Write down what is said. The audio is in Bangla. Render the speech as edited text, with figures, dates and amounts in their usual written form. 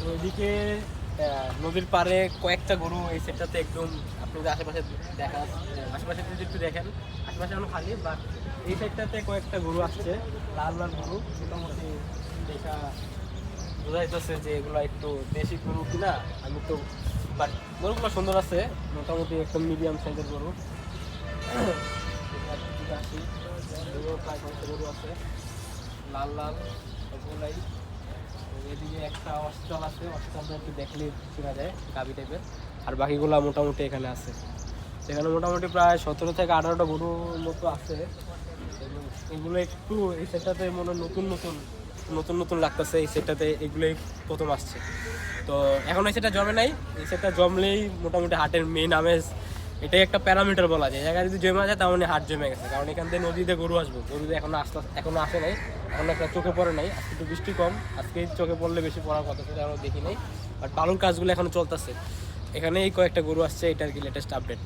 তো এদিকে নদীর পাড়ে কয়েকটা গরু এই সেটটাতে একদম আপনি যদি আশেপাশে আশেপাশে যদি একটু দেখেন আশেপাশে এখন খালি, বাট এই সাইডটাতে কয়েকটা গরু আসছে, লাল লাল গরু। মোটামুটি দেখা বোঝা যাচ্ছে যে এগুলো একটু দেশি গরু কিনা, আমি তো বাট গরুগুলো সুন্দর আছে, মোটামুটি একদম মিডিয়াম সাইজের গরু। আসি প্রায় কয়েকটা গরু আছে লাল লাল সবগুলাই। এদিকে একটা অস্ট্রাল আছে, অস্ট্রালটা একটু দেখলে চেনা যায় গাভি টাইপের, আর বাকিগুলো মোটামুটি এখানে আছে। এখানে মোটামুটি প্রায় 17 থেকে 18টা গরুর মতো আছে। এগুলো একটু এই সেটটাতে মনে নতুন নতুন নতুন নতুন লাগতেছে, এই সেটটাতে এগুলোই প্রথম আসছে। তো এখন এই সেটটা জমে নাই, এই সেটটা জমলেই মোটামুটি হাটের মেইন আমেজ, এটাই একটা প্যারামিটার বলা যায়। জায়গায় যদি জমে যায় তার মানে হাট জমে গেছে, কারণ এখান থেকে নদীতে গরু আসবে, গরুতে এখনো আসে নাই, এখন একটা চোখে পড়ে নাই। আজকে একটু বৃষ্টি কম, আজকে চোখে পড়লে বেশি পড়ার কথা, সেটা আমরা দেখি নাই। বাট বালুর কাজগুলো এখনো চলতেছে। এখানে এই কয়েকটা গরু আসছে, এটা আর কি লেটেস্ট আপডেট।